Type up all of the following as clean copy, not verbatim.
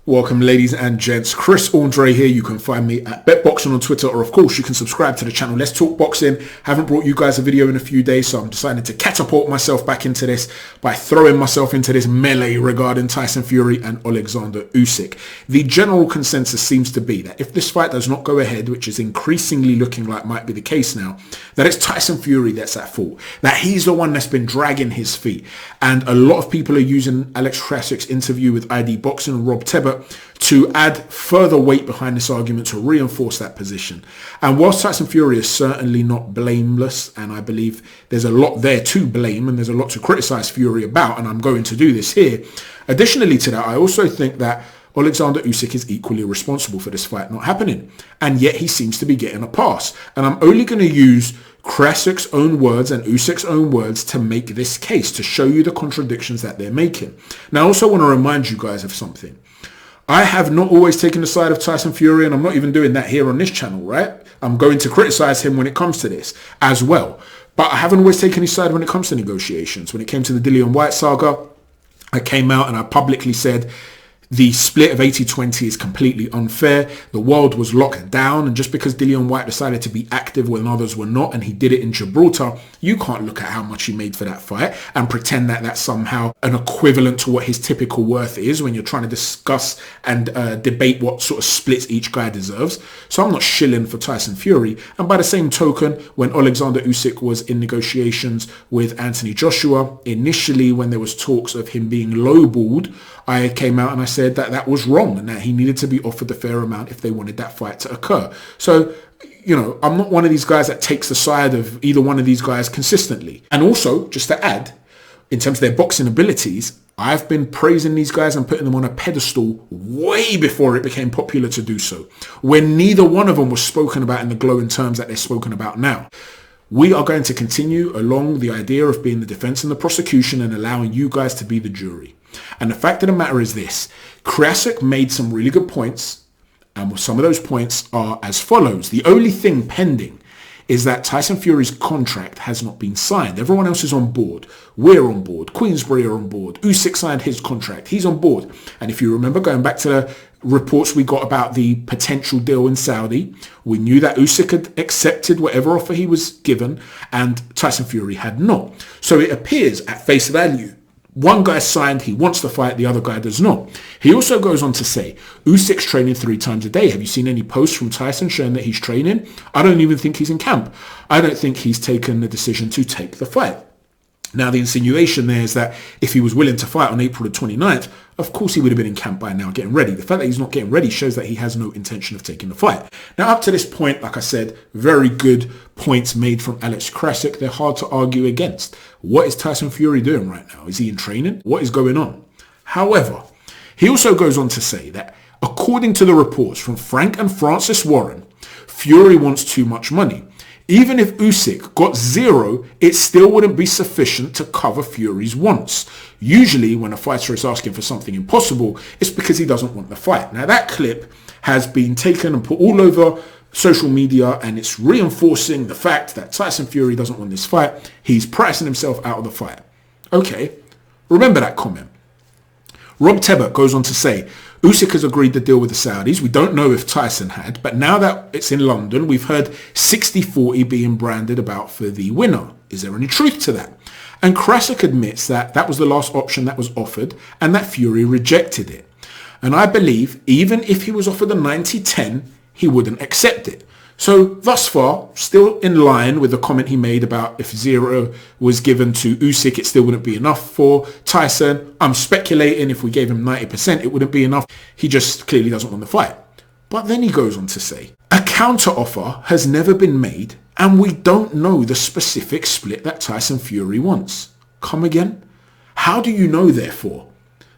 Welcome ladies and gents, Chris Andre here. You can find me at BetBoxing on Twitter, or of course you can subscribe to the channel Let's Talk Boxing. Haven't brought you guys a video in a few days, so I'm deciding to catapult myself back into this by throwing myself into this melee regarding Tyson Fury and Alexander Usyk. The general consensus seems to be that if this fight does not go ahead, which is increasingly looking like might be the case now, that it's Tyson Fury that's at fault, that he's the one that's been dragging his feet. And a lot of people are using Alex Krassyuk's interview with ID Boxing and Rob Tebbutt to add further weight behind this argument to reinforce that position. And whilst Tyson Fury is certainly not blameless, and I believe there's a lot there to blame and there's a lot to criticize Fury about, and I'm going to do this here, additionally to that, I also think that Alexander Usyk is equally responsible for this fight not happening, and yet he seems to be getting a pass. And I'm only going to use Krassyuk's own words and Usyk's own words to make this case, to show you the contradictions that they're making. Now, I also want to remind you guys of something. I have not always taken the side of Tyson Fury, and I'm not even doing that here on this channel, right? I'm going to criticize him when it comes to this as well. But I haven't always taken his side when it comes to negotiations. When it came to the Dillian Whyte saga, I came out and I publicly said the split of 80-20 is completely unfair. The world was locked down, and just because Dillian Whyte decided to be active when others were not, and he did it in Gibraltar, you can't look at how much he made for that fight and pretend that that's somehow an equivalent to what his typical worth is when you're trying to discuss and debate what sort of splits each guy deserves. So I'm not shilling for Tyson Fury. And by the same token, when Alexander Usyk was in negotiations with Anthony Joshua, initially when there was talks of him being lowballed, I came out and I said that that was wrong and that he needed to be offered the fair amount if they wanted that fight to occur. So, you know, I'm not one of these guys that takes the side of either one of these guys consistently. And also, just to add, in terms of their boxing abilities, I've been praising these guys and putting them on a pedestal way before it became popular to do so, when neither one of them was spoken about in the glowing terms that they're spoken about now. We are going to continue along the idea of being the defense and the prosecution and allowing you guys to be the jury. And the fact of the matter is this: Krassyuk made some really good points, and some of those points are as follows. The only thing pending is that Tyson Fury's contract has not been signed. Everyone else is on board. We're on board. Queensberry are on board. Usyk signed his contract. He's on board. And if you remember, going back to the reports we got about the potential deal in Saudi, we knew that Usyk had accepted whatever offer he was given and Tyson Fury had not. So it appears at face value, one guy signed, he wants to fight, the other guy does not. He also goes on to say, Usyk's training 3 times a day. Have you seen any posts from Tyson showing that he's training? I don't even think he's in camp. I don't think he's taken the decision to take the fight. Now, the insinuation there is that if he was willing to fight on April the 29th, of course he would have been in camp by now getting ready. The fact that he's not getting ready shows that he has no intention of taking the fight. Now, up to this point, like I said, very good points made from Alex Krassyuk. They're hard to argue against. What is Tyson Fury doing right now? Is he in training? What is going on? However, he also goes on to say that according to the reports from Frank and Francis Warren, Fury wants too much money. Even if Usyk got 0, it still wouldn't be sufficient to cover Fury's wants. Usually when a fighter is asking for something impossible, it's because he doesn't want the fight. Now that clip has been taken and put all over social media, and it's reinforcing the fact that Tyson Fury doesn't want this fight. He's pricing himself out of the fight. Okay, remember that comment. Rob Tebbutt goes on to say, Usyk has agreed to deal with the Saudis. We don't know if Tyson had, but now that it's in London, we've heard 60-40 being branded about for the winner. Is there any truth to that? And Krassyuk admits that that was the last option that was offered and that Fury rejected it. And I believe even if he was offered a 90-10, he wouldn't accept it. So thus far, still in line with the comment he made about if 0 was given to Usyk, it still wouldn't be enough for Tyson. I'm speculating if we gave him 90%, it wouldn't be enough. He just clearly doesn't want the fight. But then he goes on to say, a counter offer has never been made and we don't know the specific split that Tyson Fury wants. Come again? How do you know, therefore,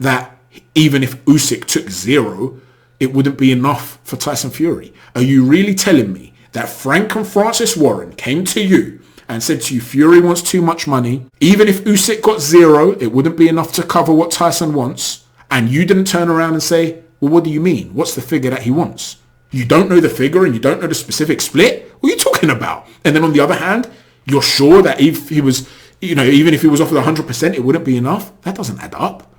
that even if Usyk took 0, it wouldn't be enough for Tyson Fury? Are you really telling me that Frank and Francis Warren came to you and said to you, Fury wants too much money. Even if Usyk got 0, it wouldn't be enough to cover what Tyson wants. And you didn't turn around and say, well, what do you mean? What's the figure that he wants? You don't know the figure and you don't know the specific split? What are you talking about? And then on the other hand, you're sure that if he was, even if he was offered 100%, it wouldn't be enough? That doesn't add up.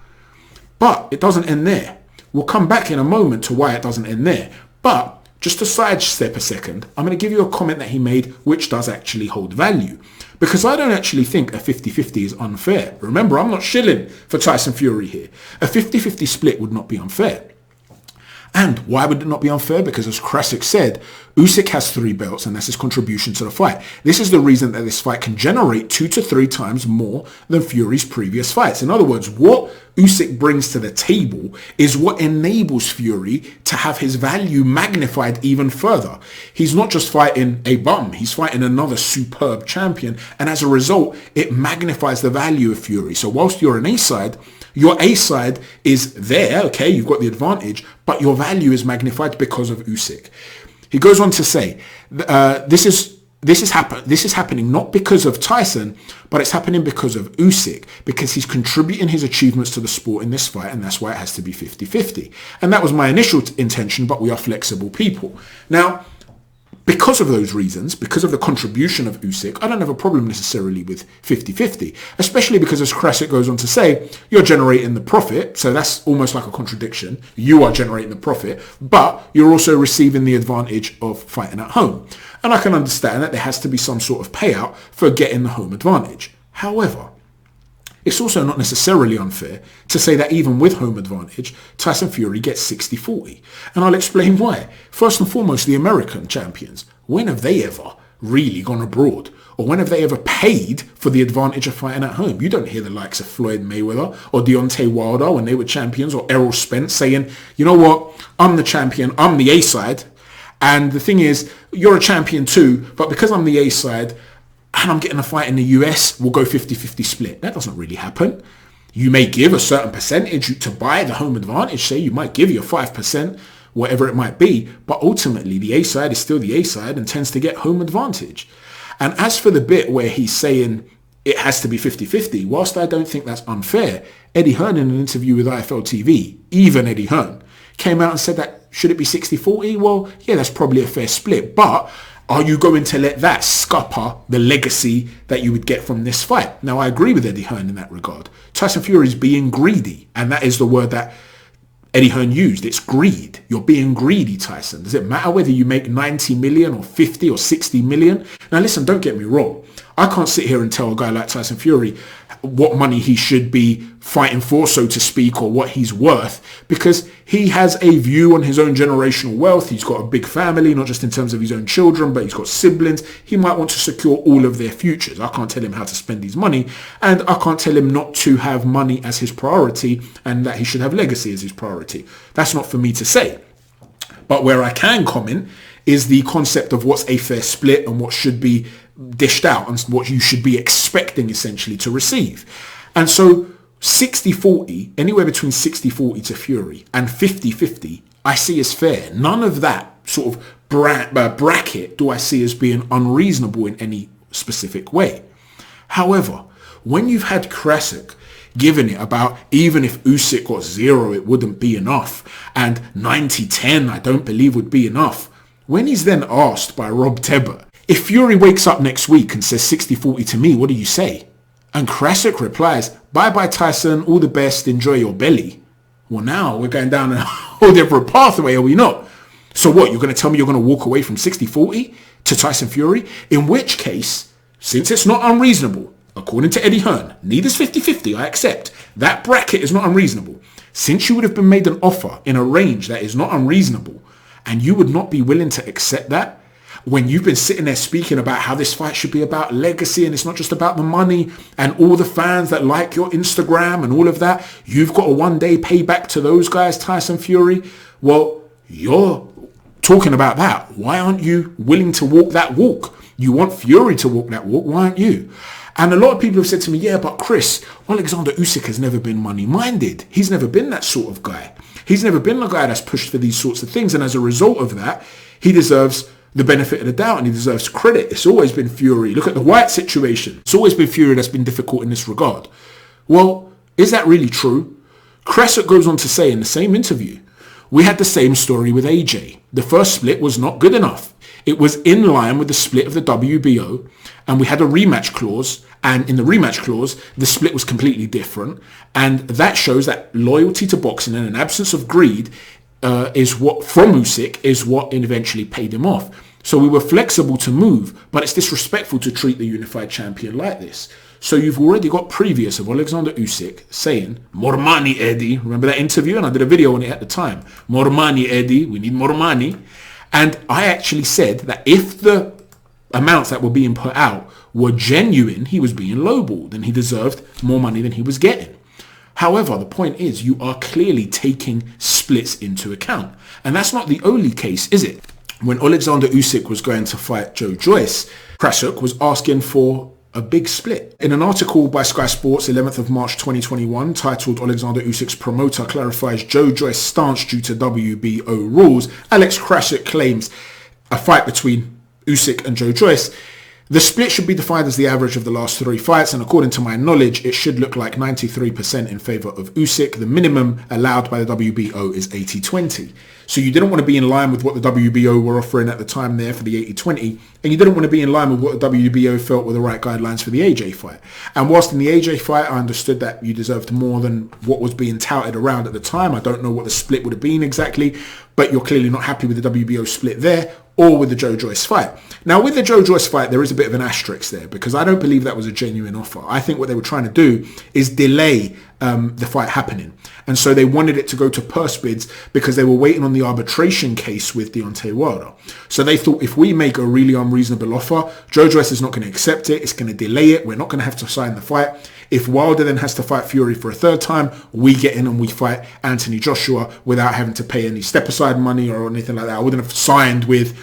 But it doesn't end there. We'll come back in a moment to why it doesn't end there. But just to sidestep a second, I'm going to give you a comment that he made which does actually hold value. Because I don't actually think a 50-50 is unfair. Remember, I'm not shilling for Tyson Fury here. A 50-50 split would not be unfair. And why would it not be unfair? Because as Krassyuk said, Usyk has 3 belts and that's his contribution to the fight. This is the reason that this fight can generate 2 to 3 times more than Fury's previous fights. In other words, what Usyk brings to the table is what enables Fury to have his value magnified even further. He's not just fighting a bum, he's fighting another superb champion. And as a result, it magnifies the value of Fury. So whilst you're an A-side, your A-side is there, okay, you've got the advantage, but your value is magnified because of Usyk. He goes on to say, this is happening not because of Tyson, but it's happening because of Usyk, because he's contributing his achievements to the sport in this fight, and that's why it has to be 50-50. And that was my initial intention, but we are flexible people. Now, because of those reasons, because of the contribution of Usyk, I don't have a problem necessarily with 50-50, especially because as Krassyuk goes on to say, you're generating the profit, so that's almost like a contradiction. You are generating the profit, but you're also receiving the advantage of fighting at home. And I can understand that there has to be some sort of payout for getting the home advantage. However, it's also not necessarily unfair to say that even with home advantage, Tyson Fury gets 60-40. And I'll explain why. First and foremost, the American champions. When have they ever really gone abroad? Or when have they ever paid for the advantage of fighting at home? You don't hear the likes of Floyd Mayweather or Deontay Wilder when they were champions, or Errol Spence saying, you know what, I'm the champion, I'm the A-side. And the thing is, you're a champion too, but because I'm the A-side, and I'm getting a fight in the US, we'll go 50-50 split. That doesn't really happen. You may give a certain percentage to buy the home advantage, say you might give your 5%, whatever it might be, but ultimately the A-side is still the A-side and tends to get home advantage. And as for the bit where he's saying it has to be 50-50, whilst I don't think that's unfair, Eddie Hearn in an interview with IFL TV, even Eddie Hearn, came out and said that should it be 60-40? Well, yeah, that's probably a fair split, but are you going to let that scupper the legacy that you would get from this fight? Now, I agree with Eddie Hearn in that regard. Tyson Fury is being greedy, and that is the word that Eddie Hearn used. It's greed. You're being greedy, Tyson. Does it matter whether you make 90 million or 50 or 60 million? Now, listen, don't get me wrong. I can't sit here and tell a guy like Tyson Fury what money he should be fighting for, so to speak, or what he's worth, because he has a view on his own generational wealth. He's got a big family, not just in terms of his own children, but he's got siblings. He might want to secure all of their futures. I can't tell him how to spend his money, and I can't tell him not to have money as his priority and that he should have legacy as his priority. That's not for me to say. But where I can comment is the concept of what's a fair split and what should be dished out and what you should be expecting essentially to receive. And so 60-40, anywhere between 60-40 to Fury and 50-50, I see as fair. None of that sort of bracket do I see as being unreasonable in any specific way. However, when you've had Krassyuk giving it about even if Usyk got 0, it wouldn't be enough, and 90-10 I don't believe would be enough, when he's then asked by Rob Tebber, if Fury wakes up next week and says 60-40 to me, what do you say? And Krassyuk replies, bye-bye Tyson, all the best, enjoy your belly. Well, now we're going down a whole different pathway, are we not? So what, you're going to tell me you're going to walk away from 60-40 to Tyson Fury? In which case, since it's not unreasonable, according to Eddie Hearn, neither's 50-50, I accept. That bracket is not unreasonable. Since you would have been made an offer in a range that is not unreasonable, and you would not be willing to accept that, when you've been sitting there speaking about how this fight should be about legacy and it's not just about the money and all the fans that like your Instagram and all of that, you've got a one-day payback to those guys, Tyson Fury. Well, you're talking about that. Why aren't you willing to walk that walk? You want Fury to walk that walk, why aren't you? And a lot of people have said to me, yeah, but Chris, Alexander Usyk has never been money-minded. He's never been that sort of guy. He's never been the guy that's pushed for these sorts of things. And as a result of that, he deserves the benefit of the doubt and he deserves credit. It's always been Fury. Look at the White situation. It's always been Fury that's been difficult in this regard. Well, is that really true? Krassyuk goes on to say in the same interview, We had the same story with AJ. The first split was not good enough. It was in line with the split of the WBO, and we had a rematch clause, and in the rematch clause, the split was completely different, and that shows that loyalty to boxing and an absence of greed is what, from Usyk, is what eventually paid him off. So we were flexible to move, but it's disrespectful to treat the unified champion like this. So you've already got previous of Alexander Usyk saying, more money, Eddie. Remember that interview? And I did a video on it at the time. More money, Eddie. We need more money. And I actually said that if the amounts that were being put out were genuine, he was being lowballed and he deserved more money than he was getting. However, the point is you are clearly taking splits into account. And that's not the only case, is it? When Alexander Usyk was going to fight Joe Joyce, Krassyuk was asking for a big split. In an article by Sky Sports, 11th of March 2021, titled Alexander Usyk's promoter clarifies Joe Joyce's stance due to WBO rules, Alex Krassyuk claims a fight between Usyk and Joe Joyce. The split should be defined as the average of the last 3 fights, and according to my knowledge, it should look like 93% in favour of Usyk. The minimum allowed by the WBO is 80-20. So you didn't want to be in line with what the WBO were offering at the time there for the 80-20, and you didn't want to be in line with what the WBO felt were the right guidelines for the AJ fight. And whilst in the AJ fight, I understood that you deserved more than what was being touted around at the time. I don't know what the split would have been exactly, but you're clearly not happy with the WBO split there or with the Joe Joyce fight. Now, with the Joe Joyce fight, there is a bit of an asterisk there because I don't believe that was a genuine offer. I think what they were trying to do is delay the fight happening. And so they wanted it to go to purse bids because they were waiting on the arbitration case with Deontay Wilder. So they thought if we make a really unreasonable offer, Joe Joyce is not going to accept it. It's going to delay it. We're not going to have to sign the fight. If Wilder then has to fight Fury for a third time, we get in and we fight Anthony Joshua without having to pay any step aside money or anything like that. I wouldn't have signed with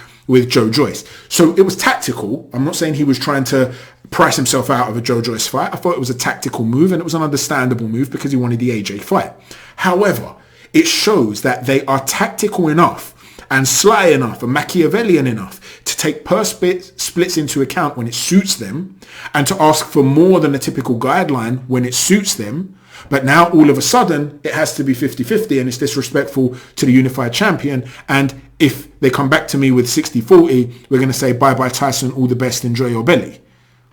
Joe Joyce. So it was tactical. I'm not saying he was trying to price himself out of a Joe Joyce fight. I thought it was a tactical move and it was an understandable move because he wanted the AJ fight. However, it shows that they are tactical enough and sly enough and Machiavellian enough to take purse splits into account when it suits them and to ask for more than a typical guideline when it suits them. But now all of a sudden it has to be 50-50 and it's disrespectful to the unified champion. And if they come back to me with 60-40, we're going to say, bye-bye Tyson, all the best, enjoy your belly.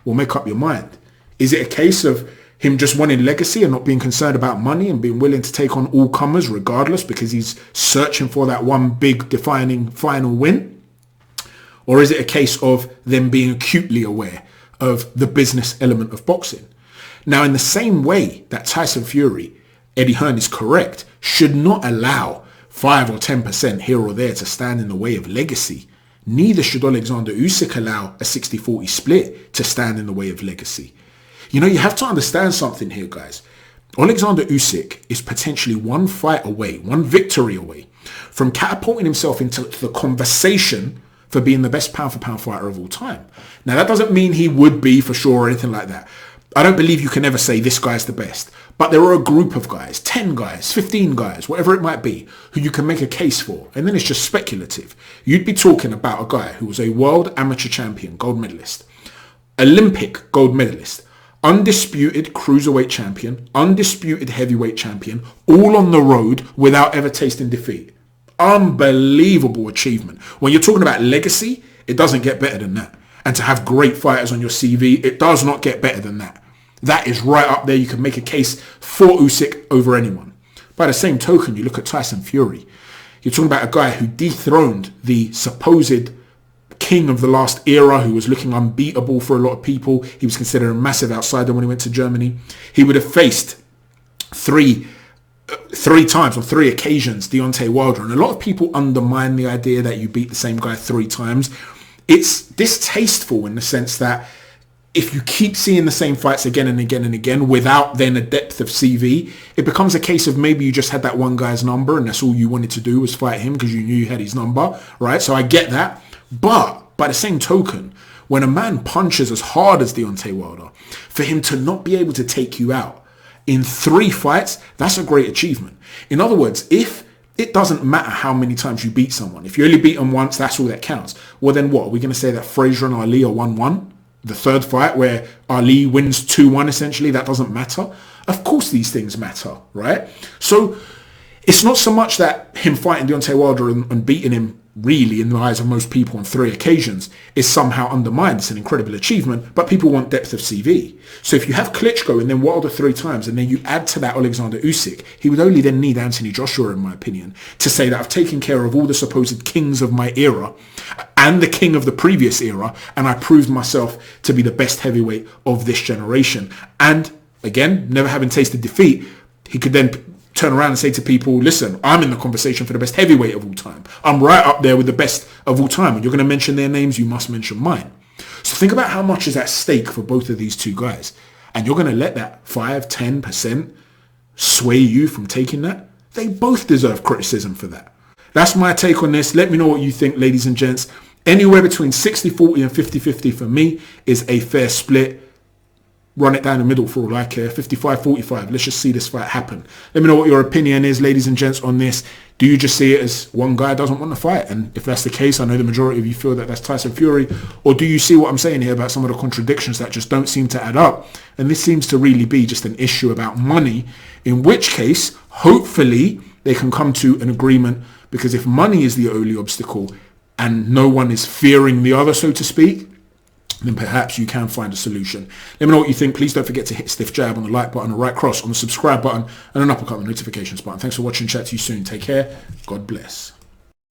Well, make up your mind. Is it a case of him just wanting legacy and not being concerned about money and being willing to take on all comers regardless because he's searching for that one big defining final win? Or is it a case of them being acutely aware of the business element of boxing? Now, in the same way that Tyson Fury, Eddie Hearn is correct, should not allow 5 or 10% here or there to stand in the way of legacy, neither should Alexander Usyk allow a 60-40 split to stand in the way of legacy. You know, you have to understand something here, guys. Alexander Usyk is potentially one fight away, one victory away from catapulting himself into the conversation for being the best pound-for-pound fighter of all time. Now, that doesn't mean he would be for sure or anything like that. I don't believe you can ever say this guy's the best. But there are a group of guys, 10 guys, 15 guys, whatever it might be, who you can make a case for. And then it's just speculative. You'd be talking about a guy who was a world amateur champion, gold medalist, Olympic gold medalist, undisputed cruiserweight champion, undisputed heavyweight champion, all on the road without ever tasting defeat. Unbelievable achievement. When you're talking about legacy, it doesn't get better than that. And to have great fighters on your CV, it does not get better than that. That is right up there. You can make a case for Usyk over anyone. By the same token, you look at Tyson Fury. You're talking about a guy who dethroned the supposed king of the last era, who was looking unbeatable for a lot of people. He was considered a massive outsider when he went to Germany. He would have faced three times on 3 occasions Deontay Wilder. And a lot of people undermine the idea that you beat the same guy 3 times. It's distasteful in the sense that if you keep seeing the same fights again and again and again without then a depth of CV, it becomes a case of maybe you just had that one guy's number and that's all you wanted to do was fight him because you knew you had his number, right? So I get that. But by the same token, when a man punches as hard as Deontay Wilder, for him to not be able to take you out in 3 fights, that's a great achievement. In other words, if it doesn't matter how many times you beat someone, if you only beat them once, that's all that counts. Well, then what? Are we going to say that Frazier and Ali are 1-1? The third fight where Ali wins 2-1 essentially, that doesn't matter? Of course these things matter, right? So it's not so much that him fighting Deontay Wilder and beating him really in the eyes of most people on 3 occasions is somehow undermined. It's an incredible achievement, but people want depth of CV. So if you have Klitschko and then Wilder 3 times and then you add to that Alexander Usyk, he would only then need Anthony Joshua, in my opinion, to say that I've taken care of all the supposed kings of my era and the king of the previous era, and I proved myself to be the best heavyweight of this generation. And again, never having tasted defeat, he could then turn around and say to people, listen, I'm in the conversation for the best heavyweight of all time. I'm right up there with the best of all time. And you're going to mention their names, you must mention mine. So think about how much is at stake for both of these two guys. And you're going to let that 5-10% sway you from taking that? They both deserve criticism for that. That's my take on this. Let me know what you think, ladies and gents. Anywhere between 60-40 and 50-50 for me is a fair split. Run it down the middle for all I care. 55-45. Let's just see this fight happen. Let me know what your opinion is, ladies and gents, on this. Do you just see it as one guy doesn't want to fight? And if that's the case, I know the majority of you feel that that's Tyson Fury. Or do you see what I'm saying here about some of the contradictions that just don't seem to add up? And this seems to really be just an issue about money, in which case, hopefully, they can come to an agreement, because if money is the only obstacle and no one is fearing the other, so to speak, then perhaps you can find a solution. Let me know what you think. Please don't forget to hit stiff jab on the like button, a right cross on the subscribe button, and an uppercut on the notifications button. Thanks for watching. Chat to you soon. Take care. God bless.